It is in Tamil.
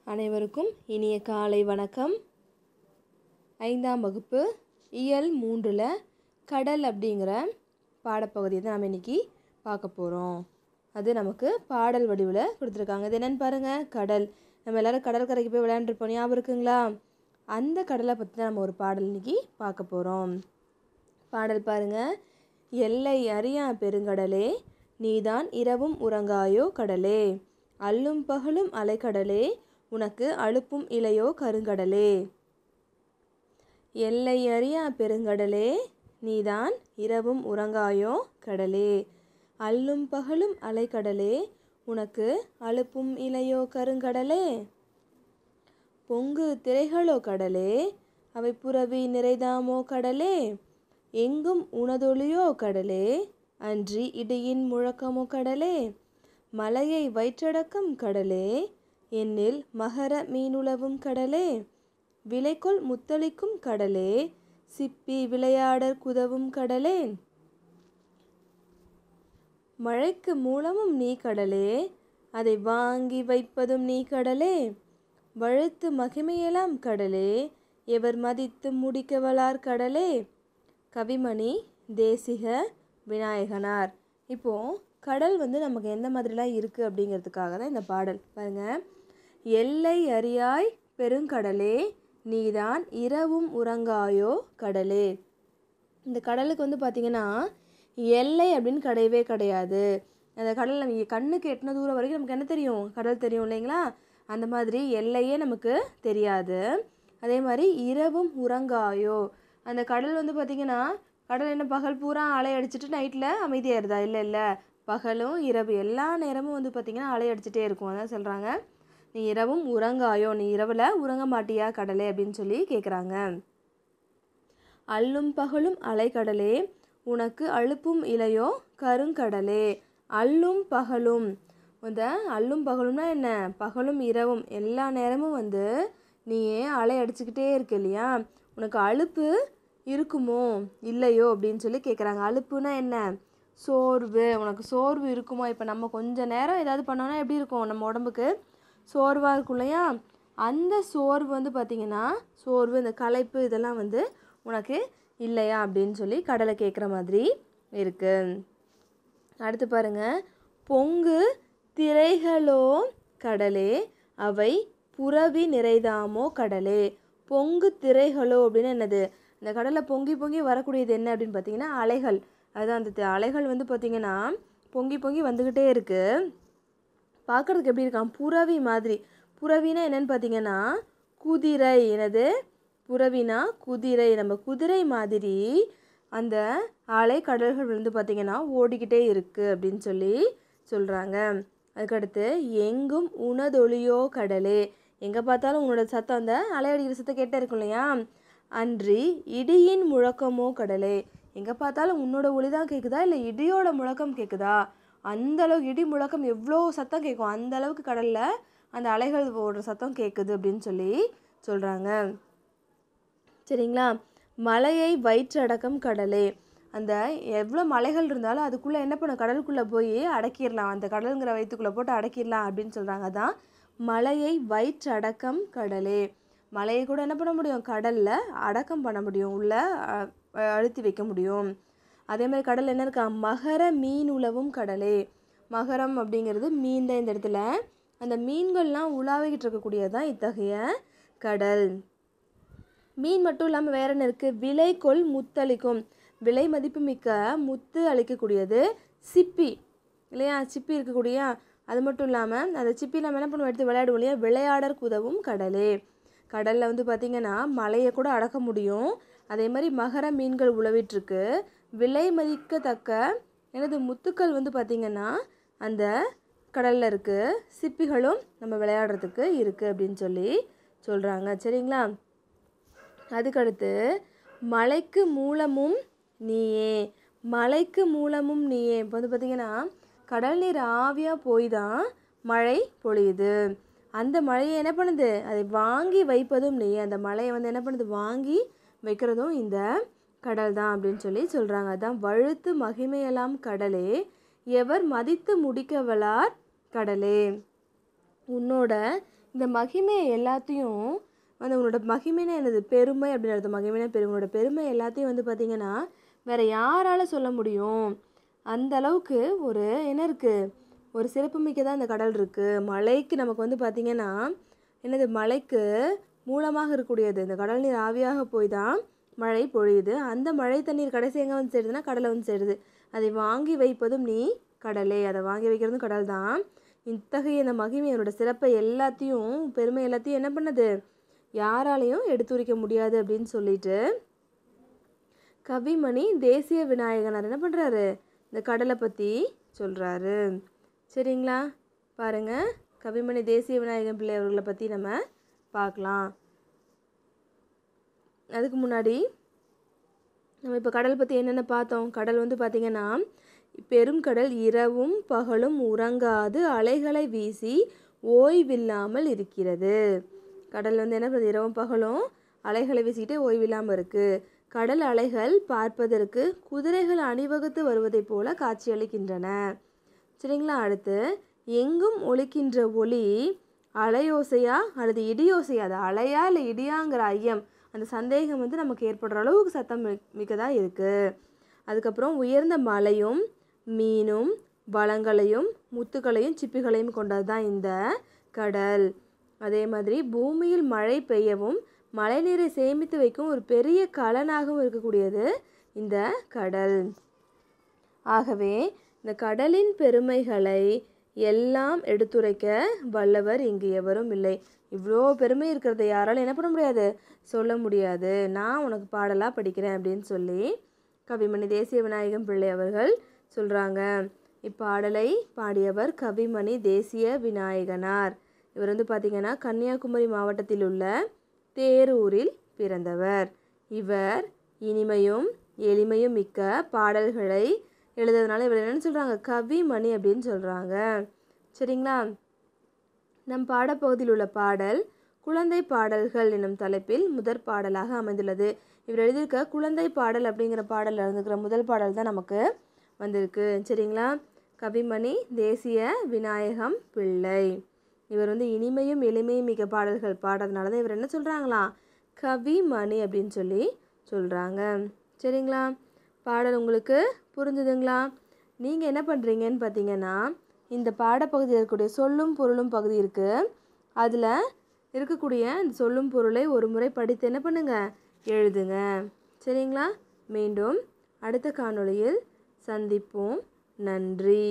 அனைவருக்கும் இனிய காலை வணக்கம். 5ஆம் வகுப்பு இயல் 3ல் கடல் அப்படிங்கிற பாடப்பகுதியை தான் நம்ம இன்றைக்கி பார்க்க போகிறோம். அது நமக்கு பாடல் வடிவில் கொடுத்துருக்காங்க. இது என்னென்னு பாருங்கள், கடல். நம்ம எல்லோரும் கடற்கரைக்கு போய் விளையாண்டுருப்போம், ஞாபகம் இருக்குங்களா? அந்த கடலை பற்றி தான் நம்ம ஒரு பாடல் இன்றைக்கி பார்க்க போகிறோம். பாடல் பாருங்கள். எல்லை அறியா பெருங்கடலே, நீதான் இரவும் உறங்காயோ கடலே, அல்லும் பகலும் அலைக்கடலே, உனக்கு அலுப்பும் இலையோ கருங்கடலே. எல்லை அறியா பெருங்கடலே, நீதான் இரவும் உறங்காயோ கடலே, அல்லும் பகலும் அலைக்கடலே, உனக்கு அலுப்பும் இலையோ கருங்கடலே. பொங்கு திரைகளோ கடலே, அவை புரவி நிறைதாமோ கடலே, எங்கும் உனதொலியோ கடலே, அன்றி இடியின் முழக்கமோ கடலே, மலையை வயிற்றடக்கம் கடலே, என்னில் மகர மீனுலவும் கடலே, விளைகொள் முத்தளிக்கும் கடலே, சிப்பி விளையாடற் குதவும் கடலே, மழைக்கு மூலமும் நீ கடலே, அதை வாங்கி வைப்பதும் நீ கடலே, வழுத்து மகிமையெல்லாம் கடலே, எவர் மதித்து முடிக்கவலார் கடலே. கவிமணி தேசிக விநாயகனார். இப்போது கடல் நமக்கு எந்த மாதிரிலாம் இருக்குது அப்படிங்கிறதுக்காக தான் இந்த பாடல். பாருங்கள். எல்லை அறியாய் பெருங்கடலே, நீதான் இரவும் உறங்காயோ கடலே. இந்த கடலுக்கு பார்த்திங்கன்னா எல்லை அப்படின்னு கிடையவே கிடையாது. அந்த கடல் நம்ம கண்ணுக்கு எட்டின தூரம் வரைக்கும் நமக்கு என்ன தெரியும்? கடல் தெரியும் இல்லைங்களா? அந்த மாதிரி எல்லையே நமக்கு தெரியாது. அதே மாதிரி இரவும் உறங்காயோ, அந்த கடல் பார்த்திங்கன்னா கடல் என்ன பகல் பூரா அலை அடிச்சுட்டு நைட்டில் அமைதியாயிருதா? இல்லை, பகலும் இரவு எல்லா நேரமும் பார்த்திங்கன்னா அலை அடிச்சுட்டே இருக்கும். அதான் சொல்கிறாங்க, நீ இரவும் உறங்காயோ, நீ இரவில் உறங்க மாட்டியா கடலே அப்படின்னு சொல்லி கேட்குறாங்க. அல்லும் பகலும் அலைக்கடலே, உனக்கு அலுப்பும் இலையோ கருங்கடலே. அல்லும் பகலும், இந்த அல்லும் பகலும்னா என்ன? பகலும் இரவும் எல்லா நேரமும் நீயே அலை அடிச்சுக்கிட்டே இருக்கு இல்லையா? உனக்கு அலுப்பு இருக்குமோ இல்லையோ அப்படின்னு சொல்லி கேட்குறாங்க. அலுப்புனா என்ன? சோர்வு. உனக்கு சோர்வு இருக்குமோ? இப்போ நம்ம கொஞ்சம் நேரம் ஏதாவது பண்ணோன்னா எப்படி இருக்கும்? நம்ம உடம்புக்கு சோர்வாக இருக்கும் இல்லையா? அந்த சோர்வு பார்த்திங்கன்னா சோர்வு, இந்த களைப்பு இதெல்லாம் உனக்கு இல்லையா அப்படின்னு சொல்லி கடலை கேட்குற மாதிரி இருக்குது. அடுத்து பாருங்கள். பொங்கு திரைகளோ கடலே, அவை புரவி நிறைதாமோ கடலே. பொங்கு திரைகளோ அப்படின்னு என்னது? இந்த கடலில் பொங்கி பொங்கி வரக்கூடியது என்ன அப்படின்னு பார்த்தீங்கன்னா அலைகள். அதுதான் அந்த அலைகள் பார்த்திங்கன்னா பொங்கி பொங்கி வந்துக்கிட்டே இருக்குது. பார்க்குறதுக்கு எப்படி இருக்கான்? புரவி மாதிரி. புரவினா என்னென்னு பார்த்தீங்கன்னா குதிரை. என்னது? புரவினா குதிரை. நம்ம குதிரை மாதிரி அந்த அலை கடல்கள் பார்த்திங்கன்னா ஓடிக்கிட்டே இருக்குது அப்படின்னு சொல்லி சொல்கிறாங்க. அதுக்கடுத்து எங்கும் உனதொலியோ கடலே, எங்கே பார்த்தாலும் உன்னோட சத்தம், அந்த அலை அடிக்கிற சத்தம் கேட்டே இருக்கும் இல்லையா? அன்றி இடியின் முழக்கமோ கடலே, எங்கே பார்த்தாலும் உன்னோட ஒளி தான் கேட்குதா இல்லை இடியோட முழக்கம் கேட்குதா? அந்த அளவுக்கு இடி முழக்கம் எவ்வளோ சத்தம் கேட்கும், அந்த அளவுக்கு கடலில் அந்த அலைகள் ஓடுற சத்தம் கேட்குது அப்படின்னு சொல்லி சொல்கிறாங்க. சரிங்களா? மலையை வயிற்றடக்கம் கடலே, அந்த எவ்வளோ மலைகள் இருந்தாலும் அதுக்குள்ளே என்ன பண்ணும்? கடலுக்குள்ளே போய் அடக்கிடலாம், அந்த கடலுங்கிற வயிற்றுக்குள்ளே போட்டு அடக்கிடலாம் அப்படின்னு சொல்கிறாங்க. தான் மலையை வயிற்றடக்கம் கடலே. மலையை கூட என்ன பண்ண முடியும்? கடலில் அடக்கம் பண்ண முடியும், உள்ளே அழுத்தி வைக்க முடியும். அதே மாதிரி கடல் என்ன இருக்கா? மகர மீன் உலவும் கடலே. மகரம் அப்படிங்கிறது மீன் தான் இந்த இடத்துல. அந்த மீன்கள்லாம் உலாவிக்கிட்டு இருக்கக்கூடியதான் இத்தகைய கடல். மீன் மட்டும் இல்லாமல் வேற என்ன இருக்குது? விளைகொள் முத்தளிக்கும், விலை மதிப்பு மிக்க முத்து அளிக்கக்கூடியது சிப்பி இல்லையா? சிப்பி இருக்கக்கூடிய, அது மட்டும் இல்லாமல் அந்த சிப்பி நம்ம என்ன பண்ணுவோம்? எடுத்து விளையாடுவோம் இல்லையா? விளையாடற் குதவும் கடலே. கடலில் பார்த்திங்கன்னா மலையை கூட அடக்க முடியும். அதே மாதிரி மகர மீன்கள் உழவிட்டுருக்கு. விலை மதிக்கத்தக்க எனது முத்துக்கள் பார்த்திங்கன்னா அந்த கடலில் இருக்குது. சிப்பிகளும் நம்ம விளையாடுறதுக்கு இருக்குது அப்படின்னு சொல்லி சொல்கிறாங்க. சரிங்களா? அதுக்கடுத்து மலைக்கு மூலமும் நீயே. மலைக்கு மூலமும் நீயே. இப்போ பார்த்திங்கன்னா கடல் நீர் ஆவியாக போய் தான் மழை பொழியுது. அந்த மழையை என்ன பண்ணுது? அதை வாங்கி வைப்பதும் நீ. அந்த மழையை என்ன பண்ணுது? வாங்கி வைக்கிறதும் இந்த கடல் தான் அப்படின்னு சொல்லி சொல்கிறாங்க. அதான் வழுத்து மகிமையெல்லாம் கடலே, எவர் மதித்து முடிக்கவலார் கடலே. உன்னோட இந்த மகிமை எல்லாத்தையும் வந்து உன்னோட மகிமைனா என்னது? பெருமை அப்படின்னு அர்த்தம். மகிமைனா பெருமை. உன்னோட பெருமை எல்லாத்தையும் வந்து பார்த்திங்கன்னா வேறு யாரால் சொல்ல முடியும்? அந்த அளவுக்கு ஒரு என்ன இருக்குது, ஒரு சிறப்புமிக்க தான் இந்த கடல் இருக்குது. மழைக்கு நமக்கு வந்து பார்த்திங்கன்னா என்னது, மழைக்கு மூலமாக இருக்கக்கூடியது இந்த கடல் நீர் ஆவியாக போய் தான் மழை பொழியுது. அந்த மழை தண்ணீர் கடைசி எங்கே வந்து சேருதுன்னா கடலை வந்து சேருது. அதை வாங்கி வைப்பதும் நீ கடலே, அதை வாங்கி வைக்கிறதும் கடல் தான். இத்தகைய இந்த மகிமையோட சிறப்பை எல்லாத்தையும் பெருமை எல்லாத்தையும் என்ன பண்ணுது, யாராலையும் எடுத்துரைக்க முடியாது அப்படின்னு சொல்லிட்டு கவிமணி தேசிய விநாயகனார் என்ன பண்ணுறாரு, இந்த கடலை பற்றி சொல்கிறாரு. சரிங்களா? பாருங்கள், கவிமணி தேசிய விநாயகன் பிள்ளை அவர்களை பற்றி நம்ம பார்க்கலாம். அதுக்கு முன்னாடி நம்ம இப்போ கடல் பற்றி என்னென்ன பார்த்தோம்? கடல் வந்து பார்த்திங்கன்னா பெருங்கடல் இரவும் பகலும் உறங்காது அலைகளை வீசி ஓய்வில்லாமல் இருக்கிறது. கடல் வந்து என்ன பண்ணுது, இரவும் பகலும் அலைகளை வீசிக்கிட்டே ஓய்வில்லாமல் இருக்குது. கடல் அலைகள் பார்ப்பதற்கு குதிரைகள் அணிவகுத்து வருவதைப் போல காட்சியளிக்கின்றன. சரிங்களா? அடுத்து, எங்கும் ஒலிக்கின்ற ஒளி அலையோசையா அல்லது இடியோசையா? அது அலையா இல்லை இடியாங்கிற ஐயம், அந்த சந்தேகம் வந்து நமக்கு ஏற்படுற அளவுக்கு சத்தம் மிக்கதாக இருக்குது. அதுக்கப்புறம் உயர்ந்த மலையும் மீனும் வளங்களையும் முத்துக்களையும் சிப்பிகளையும் கொண்டது தான் இந்த கடல். அதே மாதிரி பூமியில் மழை பெய்யவும் மழைநீரை சேமித்து வைக்கும் ஒரு பெரிய கலனாகவும் இருக்கக்கூடியது இந்த கடல். ஆகவே இந்த கடலின் பெருமைகளை எல்லாம் எடுத்துரைக்க வல்லவர் இங்கு எவரும் இல்லை. இவ்வளோ பெருமை இருக்கிறத யாராலும் என்ன பண்ண முடியாது, சொல்ல முடியாது. நான் உனக்கு பாடலாக படிக்கிறேன் அப்படின்னு சொல்லி கவிமணி தேசிய விநாயகம் பிள்ளை அவர்கள் சொல்கிறாங்க. இப்பாடலை பாடியவர் கவிமணி தேசிய விநாயகனார். இவர் வந்து பார்த்திங்கன்னா கன்னியாகுமரி மாவட்டத்தில் உள்ள தேரூரில் பிறந்தவர். இவர் இனிமையும் எளிமையும் மிக்க பாடல்களை எழுதுறதுனால இவர் என்னென்னு சொல்கிறாங்க, கவிமணி அப்படின்னு சொல்கிறாங்க. சரிங்களா? நம் பாடப்பகுதியில் உள்ள பாடல் குழந்தை பாடல்கள் என்னும் தலைப்பில் முதற் பாடலாக அமைந்துள்ளது. இவர் எழுதியிருக்க குழந்தை பாடல் அப்படிங்கிற பாடலில் இருந்துக்கிற முதல் பாடல் தான் நமக்கு வந்திருக்கு. சரிங்களா? கவிமணி தேசிய விநாயகம் பிள்ளை. இவர் வந்து இனிமையும் எளிமையும் மிக்க பாடல்கள் பாடுறதுனால தான் இவர் என்ன சொல்கிறாங்களாம், கவிமணி அப்படின்னு சொல்லி சொல்கிறாங்க. சரிங்களா? பாடல் உங்களுக்கு புரிஞ்சுதுங்களா? நீங்கள் என்ன பண்ணுறீங்கன்னு பார்த்தீங்கன்னா, இந்த பாடப்பகுதியில் இருக்கக்கூடிய சொல்லும் பொருளும் பகுதி இருக்குது. அதில் இருக்கக்கூடிய இந்த சொல்லும் பொருளை ஒரு முறை படித்து என்ன பண்ணுங்கள், எழுதுங்க. சரிங்களா? மீண்டும் அடுத்த காணொளியில் சந்திப்போம். நன்றி.